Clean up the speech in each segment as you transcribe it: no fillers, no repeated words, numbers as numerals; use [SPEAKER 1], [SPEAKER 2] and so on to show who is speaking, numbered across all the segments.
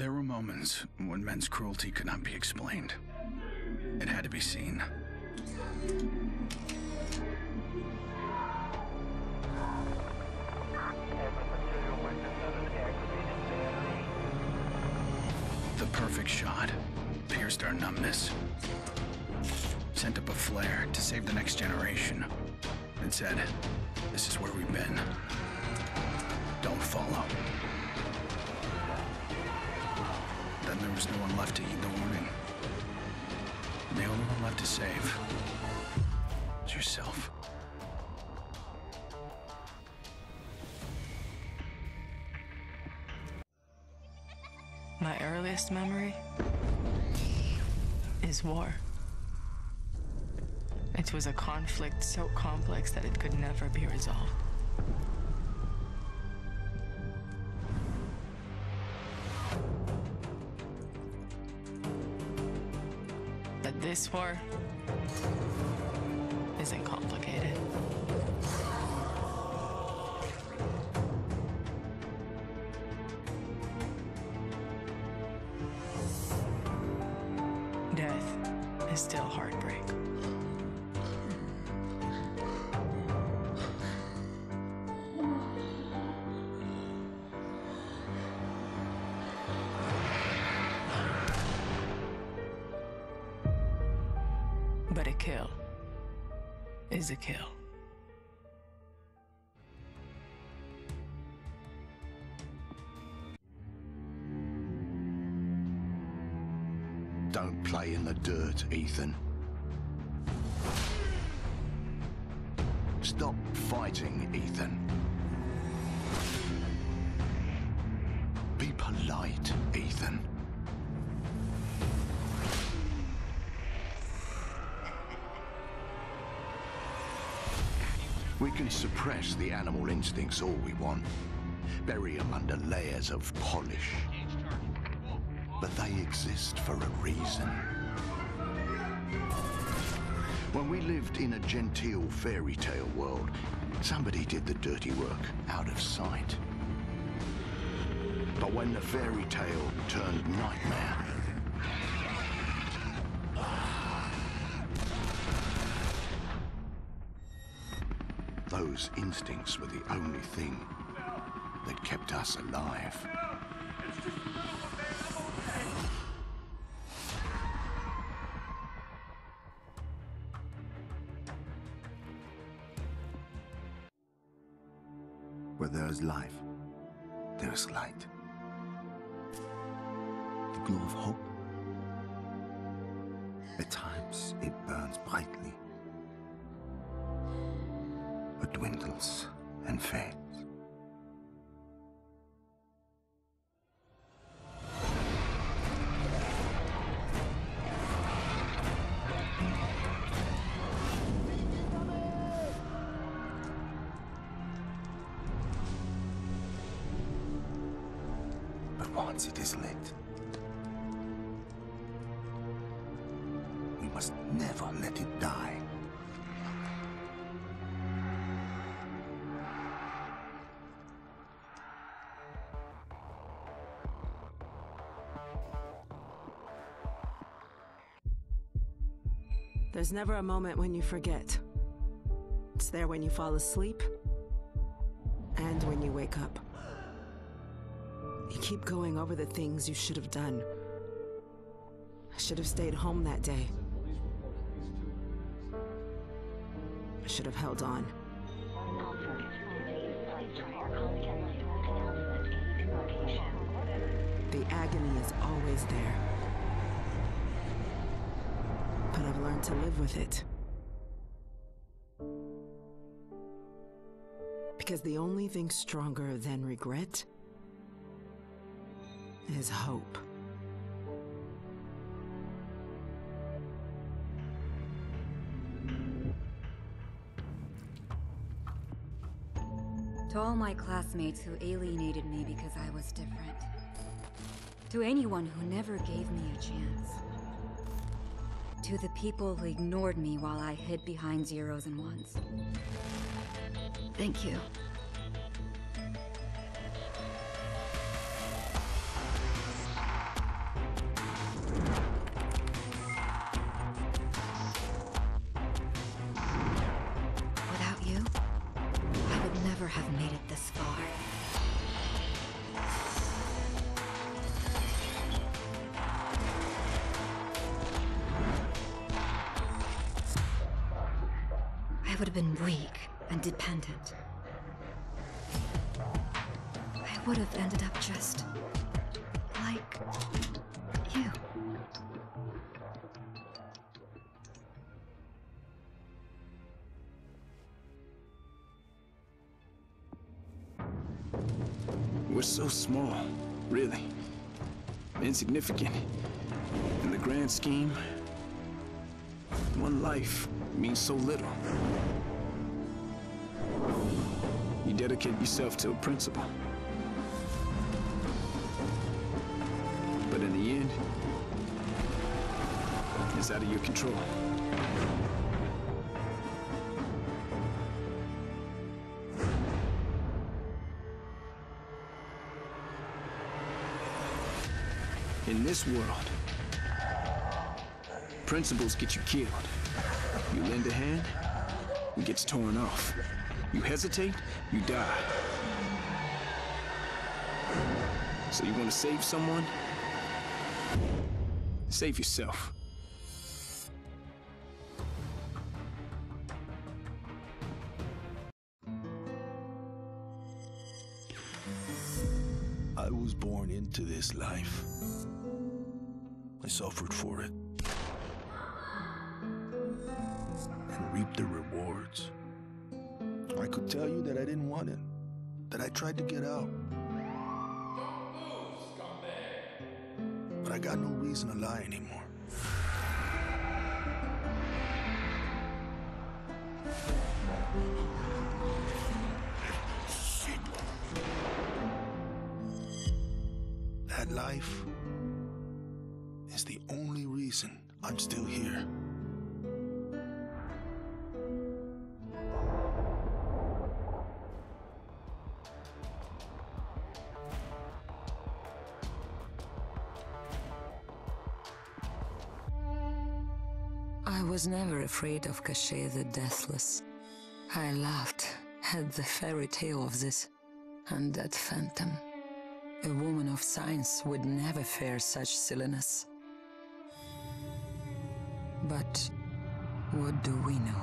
[SPEAKER 1] There were moments when men's cruelty could not be explained. It had to be seen. The perfect shot pierced our numbness, sent up a flare to save the next generation, and said, "This is where we've been. Don't follow." Then there was no one left to heed the warning. The only one left to save was yourself.
[SPEAKER 2] My earliest memory is war. It was a conflict so complex that it could never be resolved. But this war isn't complicated. Death is still heartbreak. But a kill is a kill.
[SPEAKER 3] Don't play in the dirt, Ethan. Stop fighting, Ethan. Be polite, Ethan. We can suppress the animal instincts all we want, bury them under layers of polish. But they exist for a reason. When we lived in a genteel fairy tale world, somebody did the dirty work out of sight. But when the fairy tale turned nightmare, those instincts were the only thing that kept us alive.
[SPEAKER 4] Where there is life, there is light. The glow of hope. At times, it burns brightly, but dwindles and fades. Once it is lit, we must never let it die.
[SPEAKER 5] There's never a moment when you forget. It's there when you fall asleep and when you wake up. You keep going over the things you should have done. I should have stayed home that day. I should have held on. The agony is always there. But I've learned to live with it. Because the only thing stronger than regret is hope.
[SPEAKER 6] To all my classmates who alienated me because I was different. To anyone who never gave me a chance. To the people who ignored me while I hid behind zeros and ones. Thank you. I would have been weak and dependent. I would have ended up just like you.
[SPEAKER 7] We're so small, really. Insignificant. In the grand scheme, one life means so little. You dedicate yourself to a principle. But in the end, it's out of your control. In this world, principles get you killed. You lend a hand, it gets torn off. You hesitate, you die. So you want to save someone? Save yourself.
[SPEAKER 4] I was born into this life. I suffered for it. And reaped the rewards. I could tell you that I didn't want it. That I tried to get out. But I got no reason to lie anymore. That life is the only reason I'm still here.
[SPEAKER 2] I was never afraid of Cachet the Deathless. I laughed at the fairy tale of this undead phantom. A woman of science would never fear such silliness. But what do we know?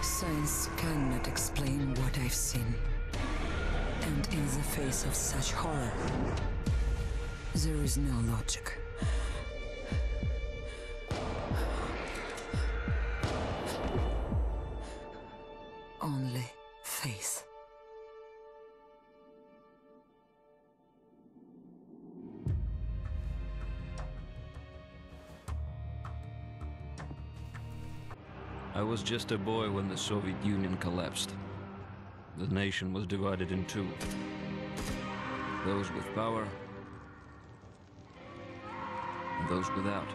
[SPEAKER 2] Science cannot explain what I've seen. And in the face of such horror, there is no logic. Only faith.
[SPEAKER 8] I was just a boy when the Soviet Union collapsed. The nation was divided in two. Those with power and those without.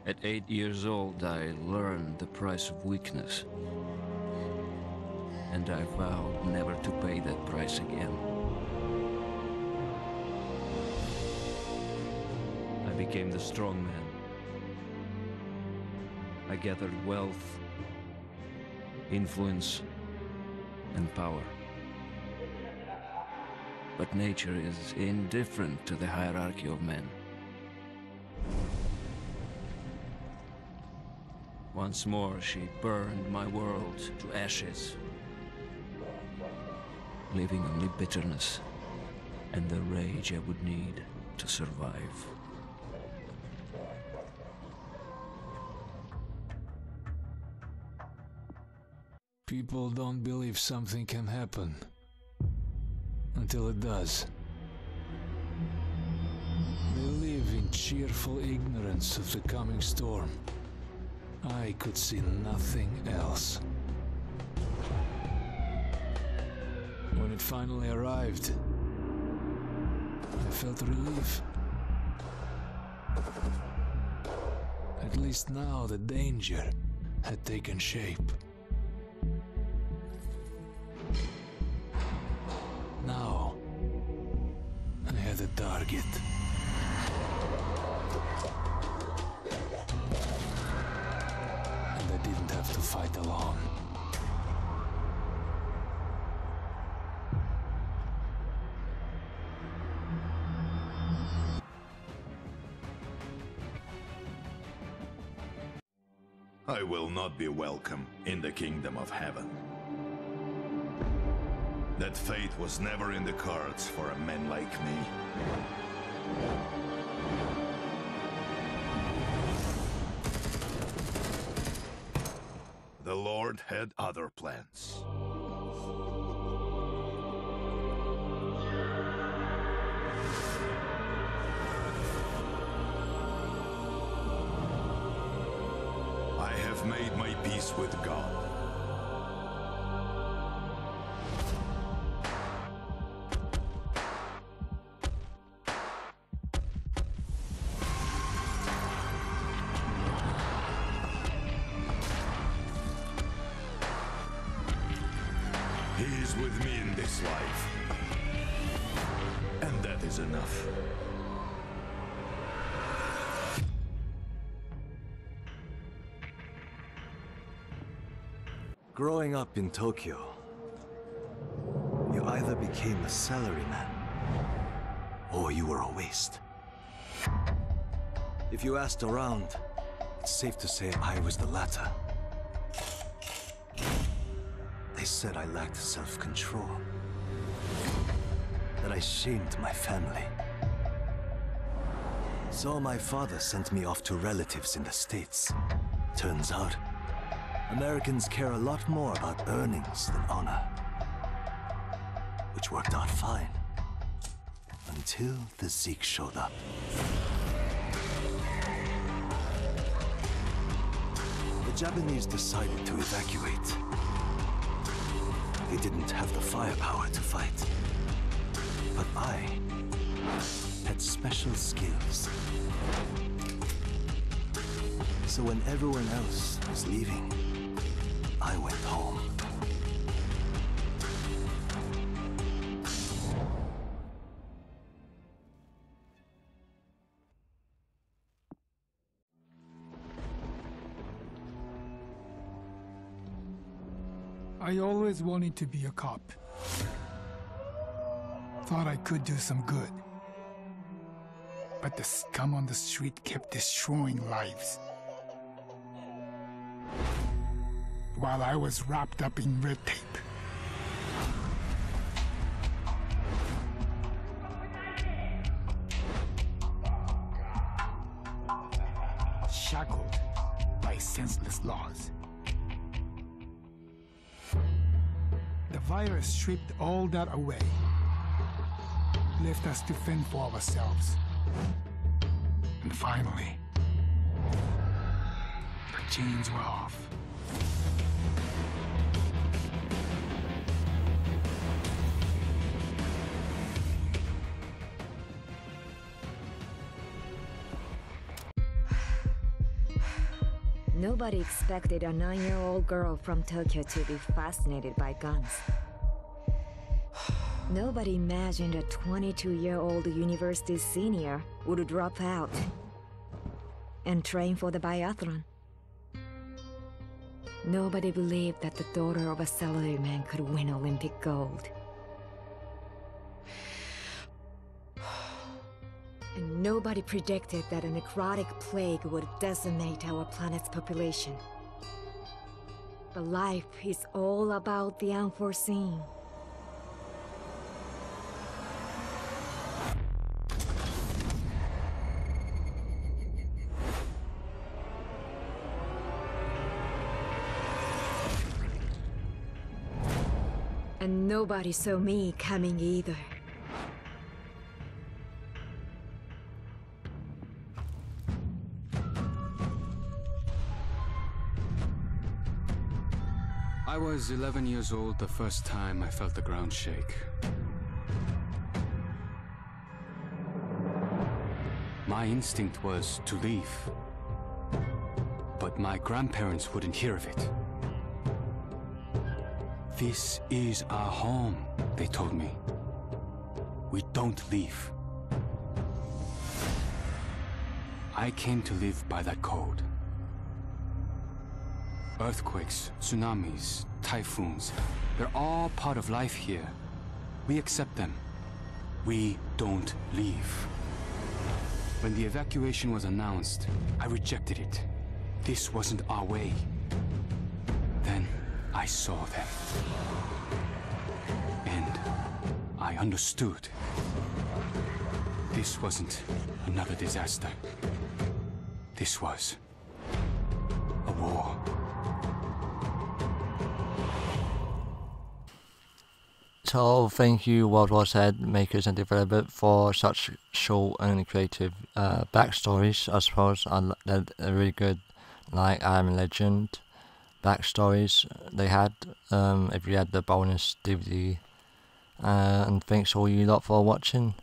[SPEAKER 8] At 8 years old, I learned the price of weakness. And I vowed never to pay that price again. I became the strong man. I gathered wealth, influence, and power. But nature is indifferent to the hierarchy of men. Once more, she burned my world to ashes, leaving only bitterness and the rage I would need to survive.
[SPEAKER 9] People don't believe something can happen until it does. They live in cheerful ignorance of the coming storm. I could see nothing else. When it finally arrived, I felt relief. At least now the danger had taken shape. Now, I had a target. And I didn't have have to fight alone.
[SPEAKER 3] I will not be welcome in the kingdom of heaven. That fate was never in the cards for a man like me. The Lord had other plans. I have made my peace with God. He is with me in this life. And that is enough.
[SPEAKER 10] Growing up in Tokyo, you either became a salaryman or you were a waste. If you asked around, it's safe to say I was the latter. They said I lacked self-control, that I shamed my family. So my father sent me off to relatives in the States. Turns out, Americans care a lot more about earnings than honor. Which worked out fine. Until the Zeke showed up. The Japanese decided to evacuate. They didn't have the firepower to fight. But I had special skills. So when everyone else was leaving, I went home.
[SPEAKER 11] I always wanted to be a cop. Thought I could do some good. But the scum on the street kept destroying lives. While I was wrapped up in red tape. Shackled by senseless laws. The virus stripped all that away. Left us to fend for ourselves. And finally, the chains were off.
[SPEAKER 6] Nobody expected a 9-year-old girl from Tokyo to be fascinated by guns. Nobody imagined a 22-year-old university senior would drop out and train for the biathlon. Nobody believed that the daughter of a salaryman could win Olympic gold. And nobody predicted that a necrotic plague would decimate our planet's population. But life is all about the unforeseen. And nobody saw me coming either.
[SPEAKER 12] I was 11 years old the first time I felt the ground shake. My instinct was to leave. But my grandparents wouldn't hear of it. This is our home, they told me. We don't leave. I came to live by that code. Earthquakes, tsunamis, typhoons, they're all part of life here. We accept them. We don't leave. When the evacuation was announced, I rejected it. This wasn't our way. Then I saw them. And I understood. This wasn't another disaster. This was a war.
[SPEAKER 13] So thank you World War Z makers and developers for such short and creative backstories. I suppose they're really good, like I Am Legend backstories they had, if you had the bonus DVD. And thanks all you lot for watching.